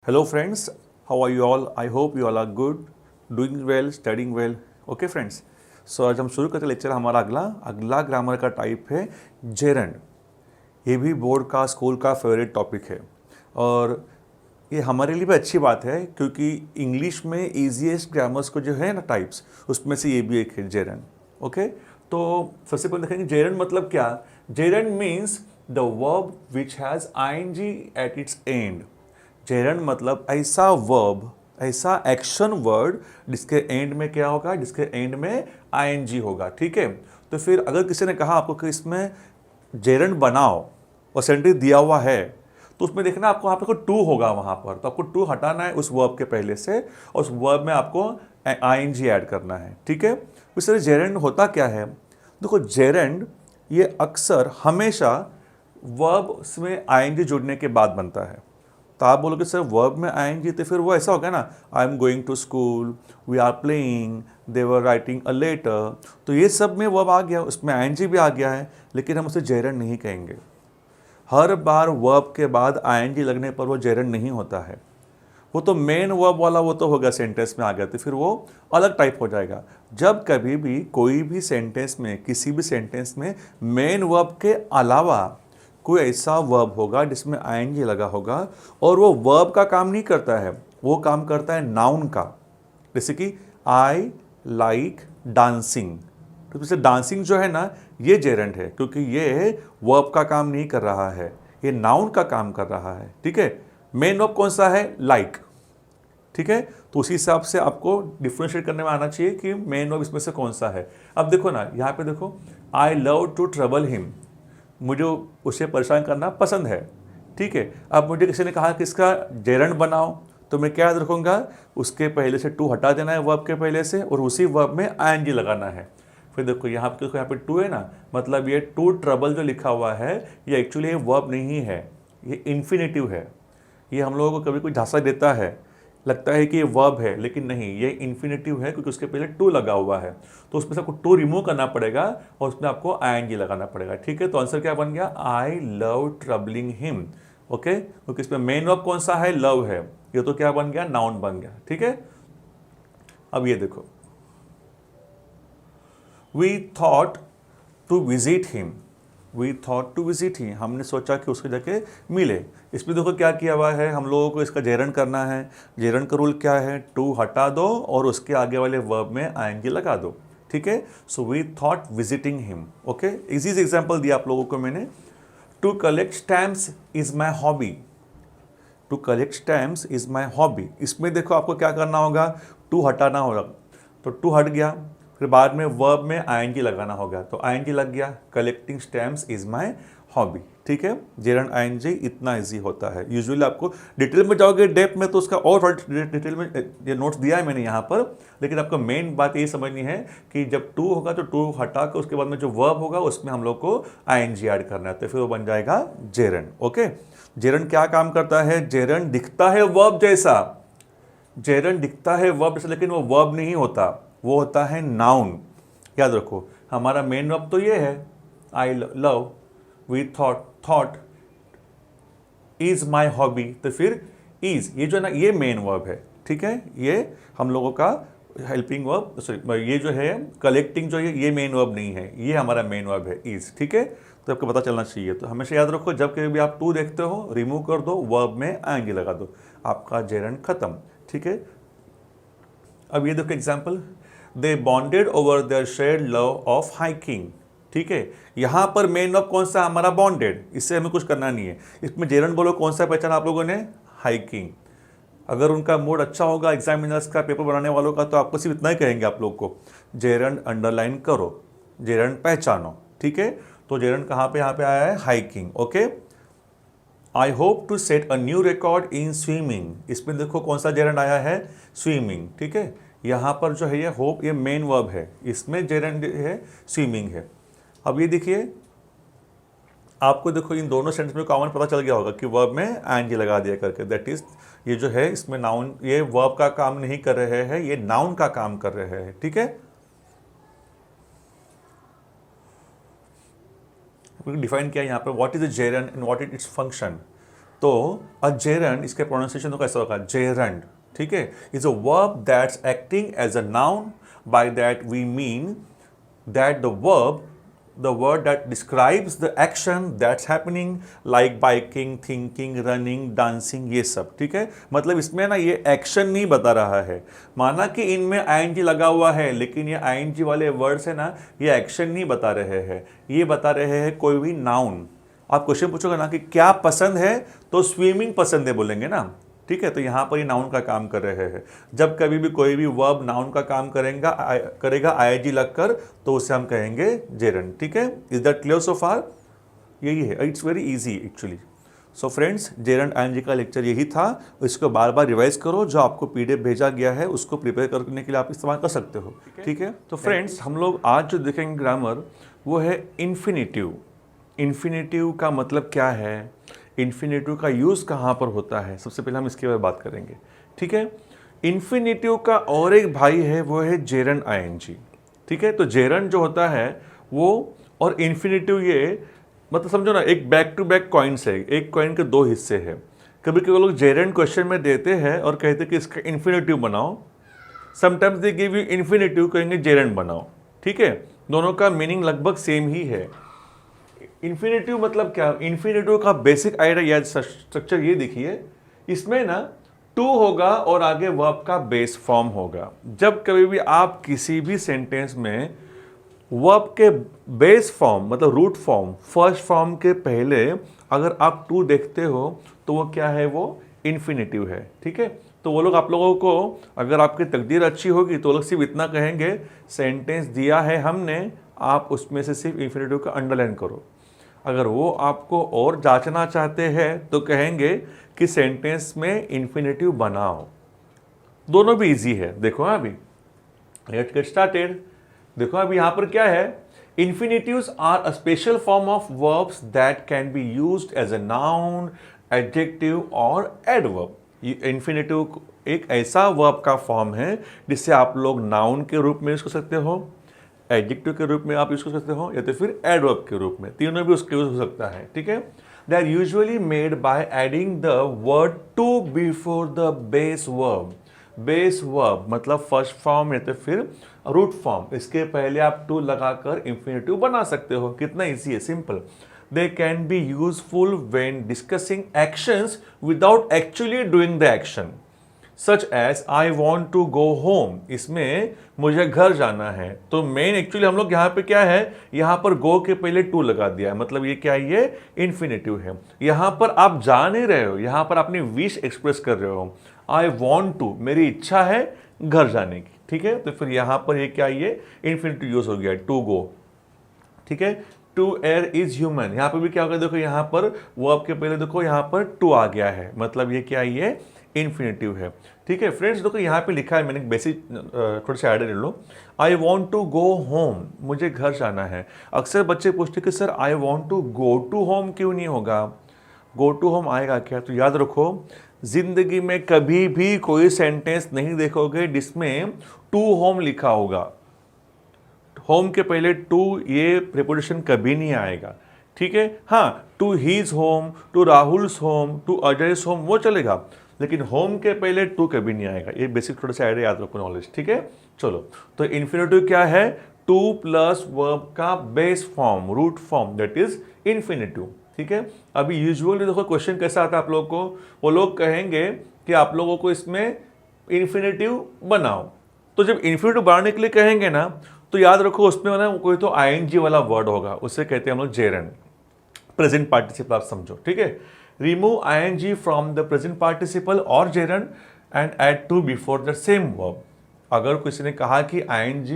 Hello friends, how are you all? I hope you all are good, doing well, studying well. Okay friends, so आज हम शुरू करते lecture हमारा अगला grammar का टाइप है जेरंड। ये भी बोर्ड का स्कूल का फेवरेट टॉपिक है और ये हमारे लिए भी अच्छी बात है क्योंकि इंग्लिश में ईजीएस्ट ग्रामर्स को जो है ना टाइप्स उसमें से ये भी एक है जेरंड। ओके, तो सबसे पहले देखेंगे जेरंड मतलब क्या। Gerund means the verb which has ING at its end. Gerund मतलब ऐसा वर्ब, ऐसा एक्शन वर्ड जिसके एंड में क्या होगा, जिसके एंड में आईएनजी होगा। ठीक है, तो फिर अगर किसी ने कहा आपको कि इसमें जेरंड बनाओ और सेंटेंस दिया हुआ है तो उसमें देखना आपको वहाँ पे कोई टू होगा वहाँ पर, तो आपको टू हटाना है उस वर्ब के पहले से और उस वर्ब में आपको आईएनजी ऐड करना है। ठीक है, इस तरह जेरंड होता क्या है, देखो जेरंड ये अक्सर हमेशा वर्ब में आईएनजी जुड़ने के बाद बनता है। तो आप बोलोगे सर वर्ब में आएंगे तो फिर वो ऐसा होगा ना, I am going to school, we are playing, they were writing a letter, तो ये सब में वर्ब आ गया, उसमें आईएनजी भी आ गया है, लेकिन हम उसे जेरंड नहीं कहेंगे। हर बार वर्ब के बाद आईएनजी लगने पर वो जेरंड नहीं होता है। वो तो मेन वर्ब वाला वो तो हो गया, सेंटेंस में आ गया तो फिर वो अलग टाइप हो जाएगा। जब कभी भी कोई भी सेंटेंस में, किसी भी सेंटेंस में मेन वर्ब के अलावा कोई ऐसा वर्ब होगा जिसमें आईएनजी लगा होगा और वो वर्ब का काम नहीं करता है, वो काम करता है नाउन का। जैसे कि आई लाइक डांसिंग, तो जैसे डांसिंग जो है ना ये जेरंड है क्योंकि ये वर्ब का काम नहीं कर रहा है, ये नाउन का काम कर रहा है। ठीक है, मेन वर्ब कौन सा है, लाइक। ठीक है, तो उसी हिसाब से आपको डिफ्रेंशिएट करने में आना चाहिए कि मेन वर्ब इसमें से कौन सा है। अब देखो ना यहाँ पे देखो, I love to trouble him, मुझे उसे परेशान करना पसंद है। ठीक है, अब मुझे किसी ने कहा कि इसका जेरंड बनाओ तो मैं क्या याद रखूँगा, उसके पहले से टू हटा देना है वर्ब के पहले से और उसी वर्ब में आईएनजी लगाना है। फिर देखो यहाँ पे टू है ना, मतलब ये टू ट्रबल जो लिखा हुआ है ये एक्चुअली वर्ब नहीं है, ये इन्फिनेटिव है। ये हम लोगों को कभी कोई झांसा देता है, लगता है कि ये वर्ब है, लेकिन नहीं, ये इन्फिनेटिव है क्योंकि उसके पहले टू लगा हुआ है, तो उसमें से आपको टू रिमूव करना पड़ेगा और उसमें आपको आईएनजी लगाना पड़ेगा। ठीक है, तो आंसर क्या बन गया, I love troubling him. Okay, क्योंकि इसमें मेन वर्ब कौन सा है, लव है, ये तो क्या बन गया, नाउन बन गया। ठीक है, अब ये देखो, we thought to visit him, we thought to visit he, हमने सोचा कि उसके जाके मिले। इसमें देखो क्या किया हुआ है, हम लोगों को इसका जेरंड करना है। जेरंड का रूल क्या है, टू हटा दो और उसके आगे वाले वर्ब में आईएनजी लगा दो। ठीक है, so we thought visiting him. Okay, easy example दिया आप लोगों को मैंने, to collect stamps is my hobby, to collect stamps is my hobby. इसमें देखो आपको क्या करना होगा, टू हटाना होगा, तो टू हट गया, फिर बाद में वर्ब में आईएनजी लगाना होगा, तो आईएनजी लग गया, collecting stamps is my hobby. ठीक है, जेरंड आईएनजी इतना इजी होता है। यूजुअली आपको डिटेल में जाओगे डेप्थ में तो उसका और डिटेल में ये नोट्स दिया है मैंने यहाँ पर, लेकिन आपको मेन बात ये समझनी है कि जब टू होगा तो टू हटा कर उसके बाद में जो वर्ब होगा उसमें हम लोग को आईएनजी ऐड करना है, तो फिर वो बन जाएगा जेरंड। ओके, जेरंड क्या काम करता है, जेरंड दिखता है वर्ब जैसा, जेरंड दिखता है वर्ब जैसा, लेकिन वो वर्ब नहीं होता, वो होता है नाउन। याद रखो, हमारा मेन वर्ब तो ये है, I love, we thought, thought, is my hobby, तो फिर इज, ये जो ना ये मेन वर्ब है। ठीक है, ये हम लोगों का हेल्पिंग वर्ब, सॉरी ये जो है कलेक्टिंग जो है ये मेन वर्ब नहीं है, ये हमारा मेन वर्ब है इज। ठीक है, तो आपको पता चलना चाहिए। तो हमेशा याद रखो, जब कभी भी आप टू देखते हो रिमूव कर दो, वर्ब में आएंगे लगा दो, आपका जेरंड खत्म। ठीक है, अब ये देखो example, they bonded over their shared love of hiking. ठीक है, यहाँ पर मेन वर्ब कौन सा, हमारा बॉन्डेड, इससे हमें कुछ करना नहीं है। इसमें जेरंड बोलो कौन सा पहचाना आप लोगों ने, हाइकिंग। अगर उनका मूड अच्छा होगा एग्जामिनर्स का, पेपर बनाने वालों का, तो आपको सिर्फ इतना ही कहेंगे आप लोग को, जेरंड अंडरलाइन करो, जेरंड पहचानो। ठीक है, तो जेरंड कहाँ पे, यहाँ पे आया है hiking. Okay, I hope to set a new record in swimming, इसमें देखो कौन सा जेरंड आया है, स्विमिंग। ठीक है, यहाँ पर जो है ये होप ये मेन वर्ब है, इसमें जेरंड है स्विमिंग है। अब ये देखिए, आपको देखो इन दोनों सेंटेंस में कॉमन पता चल गया होगा कि वर्ब में आईएनजी लगा दिया करके, दैट इज ये जो है इसमें नाउन, ये वर्ब का काम नहीं कर रहे हैं, ये नाउन का काम कर रहे हैं। ठीक है, डिफाइन किया यहाँ पर, what is the gerund and what is its function. तो अ जेरंड, इसके प्रोनाउंसिएशन तो कैसा होगा, जेरंड, ठीक है, is a verb that's acting as a noun, by that we mean that the word that describes the action that's happening like biking, thinking, running, dancing, ये सब, ठीक है। मतलब इसमें ना ये एक्शन नहीं बता रहा है, माना कि इनमें आईएनजी लगा हुआ है, लेकिन ये आईएनजी वाले वर्ड्स है ना, ये एक्शन नहीं बता रहे हैं, ये बता रहे हैं कोई भी नाउन। आप क्वेश्चन पूछोगे ना कि क्या पसंद है, तो स्विमिंग पसंद है बोलेंगे ना, ठीक है। तो यहाँ पर ये नाउन का काम कर रहे हैं। जब कभी भी कोई भी वर्ब नाउन का काम करेगा आईएनजी लगकर, तो उसे हम कहेंगे जेरंड, ठीक है। Is that clear so far? यही है, it's very easy actually. So friends, gerund ING का लेक्चर यही था। इसको बार बार रिवाइज करो, जो आपको पीडीएफ भेजा गया है उसको प्रिपेयर करने के लिए आप इस्तेमाल कर सकते हो, ठीक है। तो फ्रेंड्स, हम लोग आज जो देखेंगे ग्रामर, वो है इन्फिनेटिव। इन्फिनेटिव का मतलब क्या है, इन्फिनेटिव का यूज़ कहाँ पर होता है, सबसे पहले हम इसके बारे में बात करेंगे, ठीक है। इन्फिनेटिव का और एक भाई है, वो है जेरंड आईएनजी, ठीक है। तो जेरंड जो होता है वो, और इन्फिनेटिव, ये मतलब समझो ना, एक बैक टू बैक कॉइन्स है, एक कॉइन के दो हिस्से हैं। कभी कभी लोग जेरंड क्वेश्चन में देते हैं और कहते हैं कि इसका इन्फिनेटिव बनाओ, sometimes they give you infinitive, कहेंगे जेरंड बनाओ, ठीक है। दोनों का मीनिंग लगभग सेम ही है। इन्फिनेटिव मतलब क्या, इन्फिनेटिव का बेसिक आइडिया या स्ट्रक्चर ये देखिए, इसमें ना टू होगा और आगे वर्ब का बेस फॉर्म होगा। जब कभी भी आप किसी भी सेंटेंस में वर्ब के बेस फॉर्म मतलब रूट फॉर्म, फर्स्ट फॉर्म के पहले अगर आप टू देखते हो, तो वो क्या है, वो इन्फिनेटिव है, ठीक है। तो वो लोग आप लोगों को, अगर आपकी तकदीर अच्छी होगी तो वो लोग सिर्फ इतना कहेंगे, सेंटेंस दिया है हमने, आप उसमें से सिर्फ इन्फिनेटिव का अंडरलाइन करो। अगर वो आपको और जांचना चाहते हैं तो कहेंगे कि सेंटेंस में इन्फिनेटिव बनाओ। दोनों भी इजी है। देखो अभी, लेट्स गेट स्टार्टेड। देखो अभी यहाँ पर क्या है, infinitives are a special form of verbs that can be used as a noun, adjective और एडवर्ब। इन्फिनेटिव एक ऐसा वर्ब का फॉर्म है जिससे आप लोग नाउन के रूप में यूज कर सकते हो, एडजेक्टिव के रूप में आप यूज कर सकते हो, या तो फिर एडवर्ब के रूप में, तीनों भी उसके यूज हो सकता है, ठीक है। They are usually made by adding the word to before the base verb. Base verb मतलब फर्स्ट फॉर्म या तो फिर रूट फॉर्म, इसके पहले आप टू लगाकर इंफिनिटिव बना सकते हो। कितना इजी है, simple. They can be useful when discussing actions without actually doing the action, such as I want to go home. इसमें मुझे घर जाना है, तो मेन एक्चुअली हम लोग यहाँ पे क्या है, यहाँ पर गो के पहले टू लगा दिया है, मतलब ये क्या है, ये इन्फिनेटिव है। यहाँ पर आप जा नहीं रहे हो, यहाँ पर अपनी विश एक्सप्रेस कर रहे हो। आई वॉन्ट टू, मेरी इच्छा है घर जाने की, ठीक है। तो फिर यहाँ पर ये क्या, ये इन्फिनेटिव यूज हो गया, टू गो, ठीक है। टू एयर इज ह्यूमन, यहाँ पर भी क्या होगा, देखो यहाँ पर वर्ब के पहले देखो यहाँ पर टू आ गया है, मतलब ये क्या, ये इन्फिनेटिव है, ठीक है। फ्रेंड्स देखो यहाँ पे लिखा है, मैंने बेसिक थोड़ा सा आइडिया ले लो। I want to go home, मुझे घर जाना है। अक्सर बच्चे पूछते कि sir I want to go to home क्यों नहीं होगा, गो टू होम आएगा क्या? तो याद रखो, जिंदगी में कभी भी कोई सेंटेंस नहीं देखोगे जिसमें टू होम लिखा होगा। होम के पहले टू, ये प्रिपोजिशन कभी नहीं आएगा, ठीक है। हाँ, to his home, to Rahul's home, to Ajay's home, वो चलेगा, लेकिन होम के पहले टू कभी नहीं आएगा। ये बेसिक थोड़ा सा आइडिया याद रखो, नॉलेज, ठीक है। चलो, तो इन्फिनेटिव क्या है, टू प्लस वर्ब का base form, root form, that is infinitive, ठीक है। अभी यूजुअली देखो क्वेश्चन कैसा आता है आप लोगों को, वो लोग कहेंगे कि आप लोगों को इसमें इन्फिनेटिव बनाओ। तो जब इन्फिनेटिव बनाने के लिए कहेंगे ना, तो याद रखो उसमें ना कोई तो आईएनजी वाला वर्ड होगा, उसे कहते हैं हम लोग जेरंड, प्रेजेंट पार्टिसिपल, आप समझो, ठीक है। Remove ING from the present participle और gerund and add to before the same verb. अगर किसी ने कहा कि आईएनजी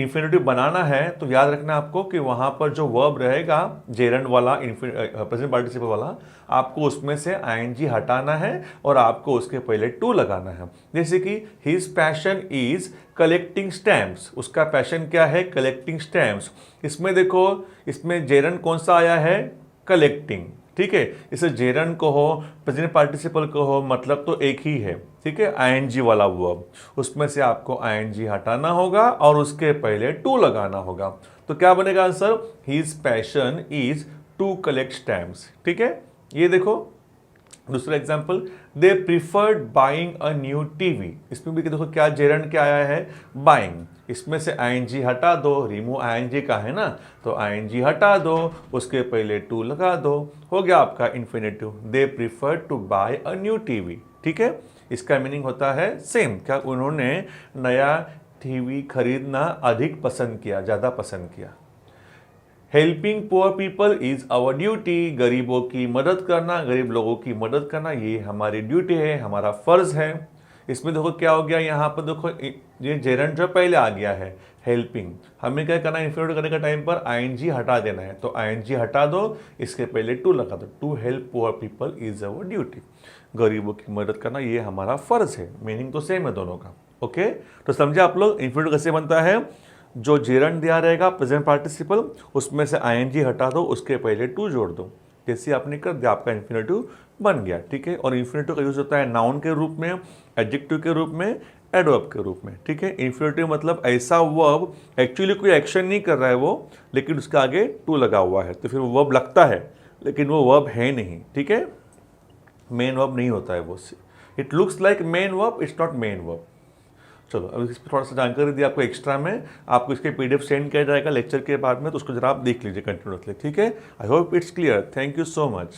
इन्फिनेटिव बनाना है, तो याद रखना आपको कि वहां पर जो वर्ब रहेगा जेरंड वाला, प्रेजेंट पार्टिसिपल वाला, आपको उसमें से आईएनजी हटाना है और आपको उसके पहले टू लगाना है। जैसे कि his passion is collecting stamps, उसका पैशन क्या है, कलेक्टिंग स्टैम्प्स। इसमें देखो, इसमें जेरंड कौन सा आया है, कलेक्टिंग, ठीक है। इसे जेरंड को हो, प्रेजेंट पार्टिसिपल को हो, मतलब तो एक ही है, ठीक है, आईएनजी वाला वर्ब। उसमें से आपको आईएनजी हटाना होगा और उसके पहले टू लगाना होगा। तो क्या बनेगा answer, his passion is to collect stamps, ठीक है। ये देखो, दूसरा example, they preferred buying a new TV. इसमें भी देखो क्या जेरंड क्या आया है, बाइंग। इसमें से आईएनजी हटा दो, रिमूव आईएनजी का है ना, तो आईएनजी हटा दो, उसके पहले टू लगा दो, हो गया आपका infinitive. They preferred to buy a new TV. ठीक है, इसका मीनिंग होता है सेम, क्या उन्होंने नया टीवी खरीदना अधिक पसंद किया, ज़्यादा पसंद किया। Helping poor people is our duty. गरीबों की मदद करना, गरीब लोगों की मदद करना ये हमारी ड्यूटी है, हमारा फर्ज है। इसमें देखो क्या हो गया, यहाँ पर देखो ये जेरंड जो पहले आ गया है, हेल्पिंग। हमें क्या करना है, इन्फिनेटिव करने के टाइम पर आईएनजी हटा देना है, तो आईएनजी हटा दो, इसके पहले टू लगा दो। To help poor people is our duty. गरीबों की मदद करना ये हमारा फर्ज है। मीनिंग तो सेम है दोनों का। ओके, तो समझे आप लोग इन्फिनेटिव कैसे बनता है। जो जेरंड दिया रहेगा प्रेजेंट पार्टिसिपल, उसमें से आईएनजी हटा दो, उसके पहले टू जोड़ दो। जैसे आपने कर दिया, आपका इन्फिनेटिव बन गया। ठीक है, और इन्फिनेटिव का यूज होता है नाउन के रूप में, एडजेक्टिव के रूप में, एडवर्ब के रूप में। ठीक है, इन्फिनेटिव मतलब ऐसा वर्ब एक्चुअली कोई एक्शन नहीं कर रहा है वो, लेकिन उसके आगे टू लगा हुआ है, तो फिर वो वर्ब लगता है लेकिन वो वर्ब है नहीं। ठीक है, मेन वर्ब नहीं होता है वो। It looks like main verb, it's not main verb. चलो अब इस पर थोड़ा सा जानकारी दी आपको एक्स्ट्रा में, आपको इसके पीडीएफ सेंड किया जाएगा लेक्चर के बाद में, तो उसको जरा आप देख लीजिए कंटिन्यूसली। ठीक है, I hope it's clear. Thank you so much.